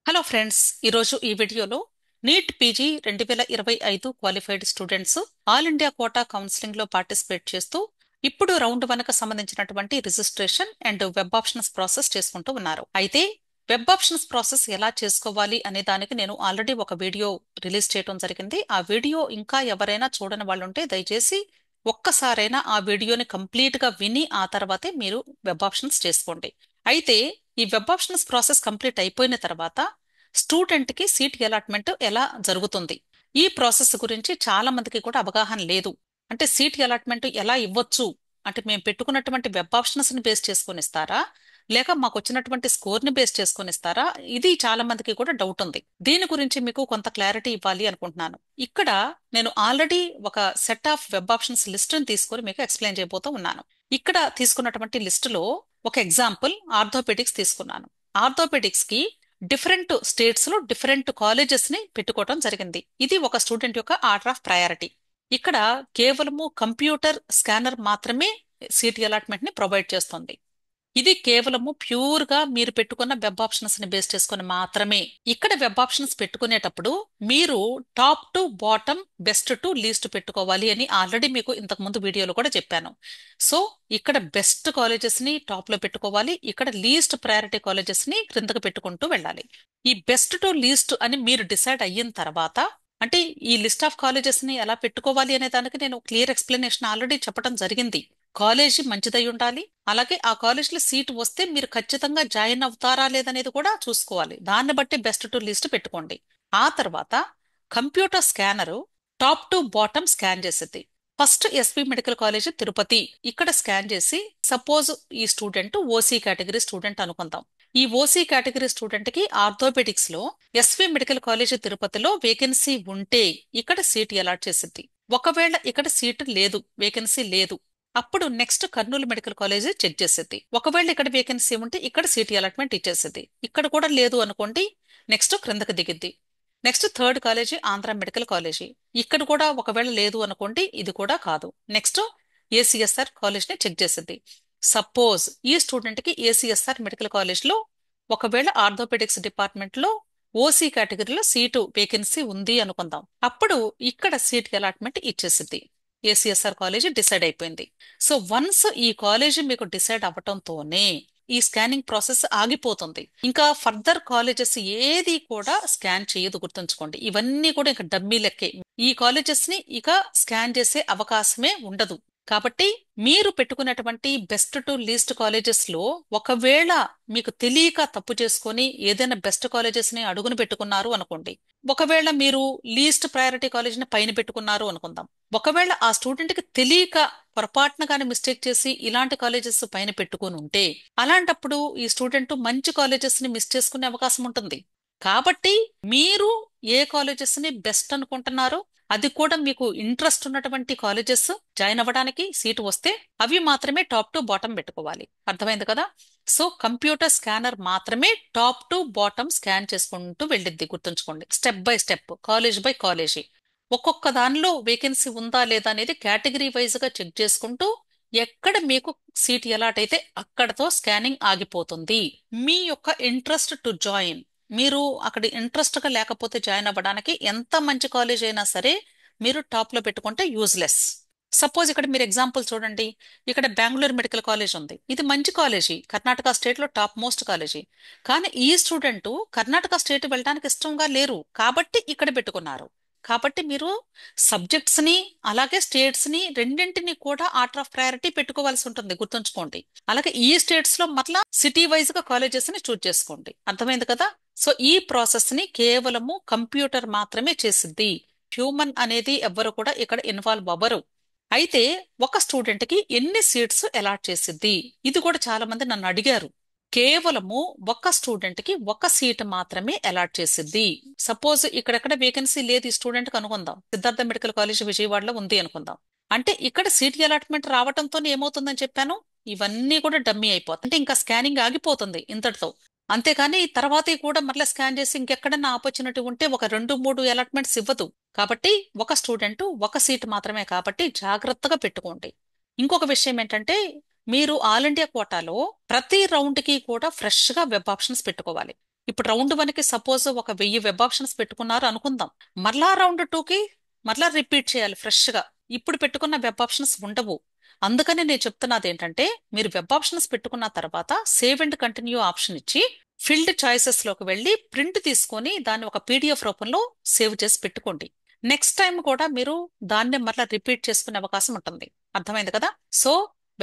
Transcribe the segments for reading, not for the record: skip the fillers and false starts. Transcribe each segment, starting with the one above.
Hello friends, ఈరోజు ఈ వీడియోలో NEET PG 2025 qualified students all India quota counselling లో పార్టిసిపేట్ చేస్తూ ఇప్పుడు రౌండ్ 1 కు సంబంధించినటువంటి registration and web options process చేసుకుంటూ ఉన్నారు. అయితే వెబ్ ఆప్షన్స్ ప్రాసెస్ ఎలా చేసుకోవాలి అనే దానికి నేను ఆల్రెడీ ఒక వీడియో రిలీజ్ చేయడం జరిగింది. ఆ వీడియో ఇంకా ఎవరైనా చూడని వాళ్ళు ఉంటే దయచేసి ఒక్కసారైనా ఆ వీడియోని కంప్లీట్ గా విని ఆ తర్వాతే మీరు వెబ్ ఆప్షన్స్ చేసుకోండి. అయితే ఈ వెబ్ ఆప్షన్స్ ప్రాసెస్ కంప్లీట్ అయిపోయిన తర్వాత స్టూడెంట్ కి సీట్ అలాట్మెంట్ ఎలా జరుగుతుంది, ఈ ప్రాసెస్ గురించి చాలా మందికి కూడా అవగాహన లేదు. అంటే సీట్ అలాట్మెంట్ ఎలా ఇవ్వచ్చు, అంటే మేము పెట్టుకున్నటువంటి వెబ్ ఆప్షన్స్ ని బేస్ చేసుకొని ఇస్తారా, లేక మాకు వచ్చినటువంటి స్కోర్ ని బేస్ చేసుకొని ఇస్తారా, ఇది చాలా మందికి కూడా డౌట్ ఉంది. దీని గురించి మీకు కొంత క్లారిటీ ఇవ్వాలి అనుకుంటున్నాను. ఇక్కడ నేను ఆల్రెడీ ఒక set of web options list ని తీసుకొని మీకు ఎక్స్ప్లెయిన్ చేయబోతూ ఉన్నాను. ఇక్కడ తీసుకున్నటువంటి లిస్ట్ లో ఒక ఎగ్జాంపుల్ ఆర్థోపెడిక్స్ తీసుకున్నాను. ఆర్థోపెడిక్స్ కి డిఫరెంట్ స్టేట్స్ లో డిఫరెంట్ కాలేజెస్ ని పెట్టుకోవడం జరిగింది. ఇది ఒక స్టూడెంట్ యొక్క ఆర్డర్ ఆఫ్ ప్రయారిటీ. ఇక్కడ కేవలము కంప్యూటర్ స్కానర్ మాత్రమే సీట్ అలాట్మెంట్ ని ప్రొవైడ్ చేస్తుంది. ఇది కేవలము ప్యూర్ గా మీరు పెట్టుకున్న వెబ్ ఆప్షన్స్ ని బేస్ చేసుకుని మాత్రమే. ఇక్కడ వెబ్ ఆప్షన్స్ పెట్టుకునేటప్పుడు మీరు top to bottom, best to least పెట్టుకోవాలి అని ఆల్రెడీ మీకు ఇంతకు ముందు వీడియోలో కూడా చెప్పాను. సో ఇక్కడ బెస్ట్ కాలేజెస్ ని టాప్ లో పెట్టుకోవాలి, ఇక్కడ లీస్ట్ ప్రయారిటీ కాలేజెస్ ని క్రిందకు పెట్టుకుంటూ వెళ్ళాలి. ఈ బెస్ట్ టు లీస్ట్ అని మీరు డిసైడ్ అయిన తర్వాత, అంటే ఈ లిస్ట్ ఆఫ్ కాలేజెస్ ని ఎలా పెట్టుకోవాలి అనే దానికి నేను క్లియర్ ఎక్స్ప్లెనేషన్ ఆల్రెడీ చెప్పడం జరిగింది. కాలేజీ మంచిదై ఉండాలి, అలాగే ఆ కాలేజీలో సీట్ వస్తే మీరు ఖచ్చితంగా జాయిన్ అవుతారా లేదనేది కూడా చూసుకోవాలి. దాన్ని బట్టి బెస్ట్ టు లిస్ట్ పెట్టుకోండి. ఆ తర్వాత computer scanner top to bottom scan చేసేది. First SV medical college Tirupati ఇక్కడ స్కాన్ చేసి, సపోజ్ ఈ స్టూడెంట్ ఓసీ కేటగిరీ స్టూడెంట్ అనుకుందాం. ఈ ఓసీ కేటగిరీ స్టూడెంట్ కి ఆర్థోపెడిక్స్ లో ఎస్వి మెడికల్ కాలేజ్ తిరుపతిలో వేకెన్సీ ఉంటే ఇక్కడ సీట్ అలాట్ చేసింది. ఒకవేళ ఇక్కడ సీట్ లేదు, వేకెన్సీ లేదు, అప్పుడు next Kurnool medical college check చేసేది. ఒకవేళ ఇక్కడ వేకెన్సీ ఉంటే ఇక్కడ సీట్ అలాట్మెంట్ ఇచ్చేసేది. ఇక్కడ కూడా లేదు అనుకోండి, నెక్స్ట్ క్రిందకి దిగిద్ది. Next third college Andhra medical college. ఇక్కడ కూడా ఒకవేళ లేదు అనుకోండి, ఇది కూడా కాదు, నెక్స్ట్ ఏసీఎస్ఆర్ కాలేజ్ ని చెక్ చేసేది. సపోజ్ ఈ స్టూడెంట్ కి ఏసీఎస్ఆర్ మెడికల్ కాలేజ్ లో ఒకవేళ ఆర్థోపెడిక్స్ డిపార్ట్మెంట్ లో ఓసీ కేటగిరీలో సీటు వేకెన్సీ ఉంది అనుకుందాం. అప్పుడు ఇక్కడ సీట్ అలాట్మెంట్ ఇచ్చేసింది. ఏసీఎస్ఆర్ కాలేజీ డిసైడ్ అయిపోయింది. సో వన్స్ ఈ కాలేజీ మీకు డిసైడ్ అవ్వటంతోనే ఈ స్కానింగ్ ప్రాసెస్ ఆగిపోతుంది. ఇంకా ఫర్దర్ కాలేజెస్ ఏది కూడా స్కాన్ చేయదు, గుర్తుంచుకోండి. ఇవన్నీ కూడా ఇంకా డమ్మీ లెక్కే. ఈ కాలేజెస్ ని ఇక స్కాన్ చేసే అవకాశమే ఉండదు. కాబట్టి మీరు పెట్టుకున్నటువంటి బెస్ట్ టు లీస్ట్ కాలేజెస్ లో ఒకవేళ మీకు తెలియక తప్పు చేసుకొని ఏదైనా బెస్ట్ కాలేజెస్ ని అడుగును పెట్టుకున్నారు అనుకోండి, ఒకవేళ మీరు లీస్ట్ ప్రయారిటీ కాలేజ్ ని పైన పెట్టుకున్నారు అనుకుందాం, ఒకవేళ ఆ స్టూడెంట్ కి తెలియక పొరపాటున కానీ మిస్టేక్ చేసి ఇలాంటి కాలేజెస్ పైన పెట్టుకుని ఉంటే, అలాంటప్పుడు ఈ స్టూడెంట్ మంచి కాలేజెస్ ని మిస్ చేసుకునే అవకాశం ఉంటుంది. కాబట్టి మీరు ఏ కాలేజెస్ ని బెస్ట్ అనుకుంటున్నారో, అది కూడా మీకు ఇంట్రెస్ట్ ఉన్నటువంటి కాలేజెస్ జాయిన్ అవ్వడానికి సీటు వస్తే అవి మాత్రమే టాప్ టు బాటమ్ పెట్టుకోవాలి. అర్థమైంది కదా? సో కంప్యూటర్ స్కానర్ మాత్రమే టాప్ టు బాటమ్ స్కాన్ చేసుకుంటూ వెళ్ళిద్ది, గుర్తుంచుకోండి. Step by step, college by college, ఒక్కొక్క దానిలో వేకెన్సీ ఉందా లేదా అనేది కేటగిరీ వైజ్ గా చెక్ చేసుకుంటూ ఎక్కడ మీకు సీట్ అలాట్ అయితే అక్కడతో స్కానింగ్ ఆగిపోతుంది. మీ యొక్క ఇంట్రెస్ట్ టు జాయిన్, మీరు అక్కడ ఇంట్రెస్ట్ గా లేకపోతే జాయిన్ అవ్వడానికి ఎంత మంచి కాలేజ్ అయినా సరే మీరు టాప్ లో పెట్టుకుంటే యూజ్లెస్. సపోజ్ ఇక్కడ మీరు ఎగ్జాంపుల్ చూడండి, ఇక్కడ బెంగళూరు మెడికల్ కాలేజ్ ఉంది. ఇది మంచి కాలేజీ, కర్ణాటక స్టేట్ లో టాప్ మోస్ట్ కాలేజీ. కానీ ఈ స్టూడెంట్ కర్ణాటక స్టేట్ వెళ్ళడానికి ఇష్టంగా లేరు కాబట్టి ఇక్కడ పెట్టుకున్నారు. కాబట్టి మీరు సబ్జెక్ట్స్ ని అలాగే స్టేట్స్ ని రెండింటిని కూడా ఆర్డర్ ఆఫ్ ప్రయారిటీ పెట్టుకోవాల్సి ఉంటుంది, గుర్తుంచుకోండి. అలాగే ఈ స్టేట్స్ లో మరలా సిటీ వైజ్ గా కాలేజెస్ ని చూజ్ చేసుకోండి. అర్థమైంది కదా? సో ఈ ప్రాసెస్ ని కేవలము కంప్యూటర్ మాత్రమే చేసిద్ది. హ్యూమన్ అనేది ఎవ్వరు కూడా ఇక్కడ ఇన్వాల్వ్ అవ్వరు. అయితే ఒక స్టూడెంట్ కి ఎన్ని సీట్స్ అలాట్ చేసిద్ది, ఇది కూడా చాలా మంది నన్ను అడిగారు. కేవలము ఒక స్టూడెంట్ కి ఒక సీట్ మాత్రమే అలాట్ చేసిద్ది. సపోజ్ ఇక్కడెక్కడ వేకెన్సీ లేదు ఈ స్టూడెంట్ కి అనుకుందాం, సిద్ధార్థ మెడికల్ కాలేజ్ విజయవాడలో ఉంది అనుకుందాం. అంటే ఇక్కడ సీట్ అలాట్మెంట్ రావడంతో ఏమవుతుందని చెప్పాను, ఇవన్నీ కూడా డమ్మీ అయిపోతాయి. అంటే ఇంకా స్కానింగ్ ఆగిపోతుంది ఇంతటితో. అంతేకాని తర్వాత కూడా మరలా స్కాన్ చేసి ఇంకెక్కడన్నా ఆపర్చునిటీ ఉంటే ఒక 2-3 అలాట్మెంట్స్ ఇవ్వదు. కాబట్టి ఒక స్టూడెంట్ ఒక సీట్ మాత్రమే, కాబట్టి జాగ్రత్తగా పెట్టుకోండి. ఇంకొక విషయం ఏంటంటే, మీరు ఆల్ ఇండియా కోటాలో ప్రతి రౌండ్ కి కూడా ఫ్రెష్ గా వెబ్ ఆప్షన్స్ పెట్టుకోవాలి. ఇప్పుడు రౌండ్ 1కి సపోజ్ ఒక 1000 వెబ్ ఆప్షన్స్ పెట్టుకున్నారు అనుకుందాం. మరలా రౌండ్ 2కి మరలా రిపీట్ చేయాలి ఫ్రెష్ గా. ఇప్పుడు పెట్టుకున్న వెబ్ ఆప్షన్స్ ఉండవు. అందుకని నేను చెప్తున్నది ఏంటంటే, మీరు వెబ్ ఆప్షన్స్ పెట్టుకున్న తర్వాత సేవ్ అండ్ కంటిన్యూ ఆప్షన్ ఇచ్చి ఫీల్డ్ చాయిసెస్ లోకి వెళ్ళి ప్రింట్ తీసుకొని దాన్ని ఒక పీడిఎఫ్ రూపంలో సేవ్ చేసి పెట్టుకోండి. నెక్స్ట్ టైం కూడా మీరు దాన్ని మరలా రిపీట్ చేసుకునే అవకాశం ఉంటుంది. అర్థమైంది కదా? సో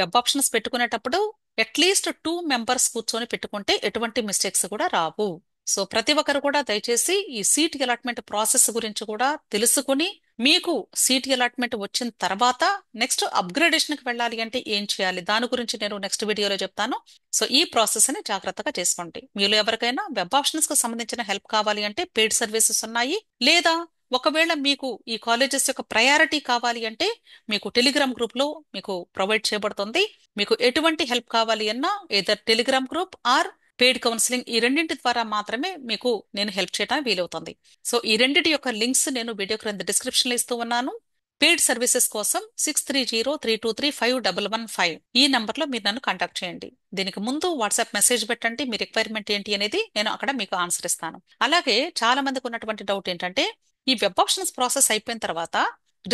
వెబ్ ఆప్షన్స్ పెట్టుకునేటప్పుడు అట్లీస్ట్ 2 మెంబర్స్ కూర్చొని పెట్టుకుంటే ఎటువంటి మిస్టేక్స్ కూడా రావు. సో ప్రతి ఒక్కరు కూడా దయచేసి ఈ సీట్ అలాట్మెంట్ ప్రాసెస్ గురించి కూడా తెలుసుకుని, మీకు సీట్ అలాట్మెంట్ వచ్చిన తర్వాత నెక్స్ట్ అప్గ్రేడేషన్ కి వెళ్ళాలి అంటే ఏం చేయాలి, దాని గురించి నేను నెక్స్ట్ వీడియోలో చెప్తాను. సో ఈ ప్రాసెస్ ని జాగ్రత్తగా చేసుకోండి. మీలో ఎవరికైనా వెబ్ ఆప్షన్స్ కు సంబంధించిన హెల్ప్ కావాలి అంటే పెయిడ్ సర్వీసెస్ ఉన్నాయి. లేదా ఒకవేళ మీకు ఈ కాలేజెస్ యొక్క ప్రయారిటీ కావాలి అంటే మీకు టెలిగ్రామ్ గ్రూప్ లో మీకు ప్రొవైడ్ చేయబడుతుంది. మీకు ఎటువంటి హెల్ప్ కావాలి అన్నా either Telegram group or paid counselling, ఈ రెండింటి ద్వారా మాత్రమే మీకు నేను హెల్ప్ చేయడానికి వీలవుతుంది. సో ఈ రెండింటి యొక్క లింక్స్ నేను వీడియో క్రింద డిస్క్రిప్షన్ లో ఇస్తూ ఉన్నాను. పెయిడ్ సర్వీసెస్ కోసం 6303235115 ఈ నంబర్ లో మీరు నన్ను కాంటాక్ట్ చేయండి. దీనికి ముందు వాట్సాప్ మెసేజ్ పెట్టండి, మీ రిక్వైర్మెంట్ ఏంటి అనేది నేను అక్కడ మీకు ఆన్సర్ ఇస్తాను. అలాగే చాలా మందికి ఉన్నటువంటి డౌట్ ఏంటంటే, ఈ వెబ్ ఆప్షన్స్ ప్రాసెస్ అయిపోయిన తర్వాత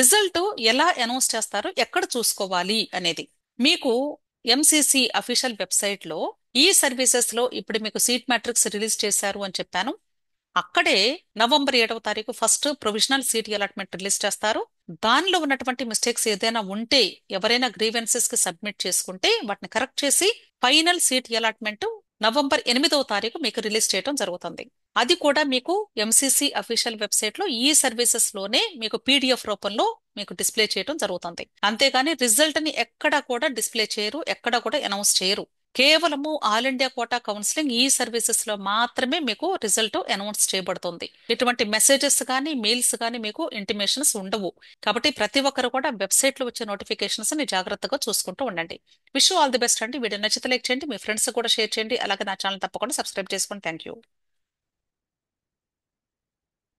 రిజల్ట్ ఎలా అనౌన్స్ చేస్తారు, ఎక్కడ చూసుకోవాలి అనేది. మీకు ఎంసీసీ అఫీషియల్ వెబ్సైట్ లో ఈ సర్వీసెస్ లో ఇప్పుడు మీకు సీట్ మ్యాట్రిక్స్ రిలీజ్ చేశారు అని చెప్పాను. అక్కడే నవంబర్ 7వ తారీఖు first provisional seat allotment release చేస్తారు. దానిలో ఉన్నటువంటి మిస్టేక్స్ ఏదైనా ఉంటే ఎవరైనా గ్రీవెన్సెస్ కి సబ్మిట్ చేసుకుంటే వాటిని కరెక్ట్ చేసి ఫైనల్ సీట్ అలాట్మెంట్ నవంబర్ 8వ తారీఖు మీకు రిలీజ్ చేయడం జరుగుతుంది. అది కూడా మీకు ఎంసీసీ అఫీషియల్ వెబ్సైట్ లో ఈ సర్వీసెస్ లోనే మీకు పీడిఎఫ్ రూపంలో మీకు డిస్ప్లే చేయడం జరుగుతుంది. అంతేగాని రిజల్ట్ ని ఎక్కడా కూడా డిస్ప్లే చేయరు, ఎక్కడా కూడా అనౌన్స్ చేయరు. కేవలము ఆల్ ఇండియా కోటా కౌన్సిలింగ్ ఈ సర్వీసెస్ లో మాత్రమే మీకు రిజల్ట్ అనౌన్స్ చేయబడుతుంది. ఇటువంటి మెసేజెస్ కానీ మెయిల్స్ కానీ మీకు ఇంటిమేషన్స్ ఉండవు. కాబట్టి ప్రతి ఒక్కరు కూడా వెబ్సైట్ లో వచ్చే నోటిఫికేషన్స్ ని జాగ్రత్తగా చూసుకుంటూ ఉండండి. విష్ ఆల్ ది బెస్ట్ అండి. వీడియో నచ్చితే లైక్ చేయండి, మీ ఫ్రెండ్స్ కూడా షేర్ చేయండి. అలాగే నా ఛానల్ తప్పకుండా సబ్స్క్రైబ్ చేసుకోండి. Thank you.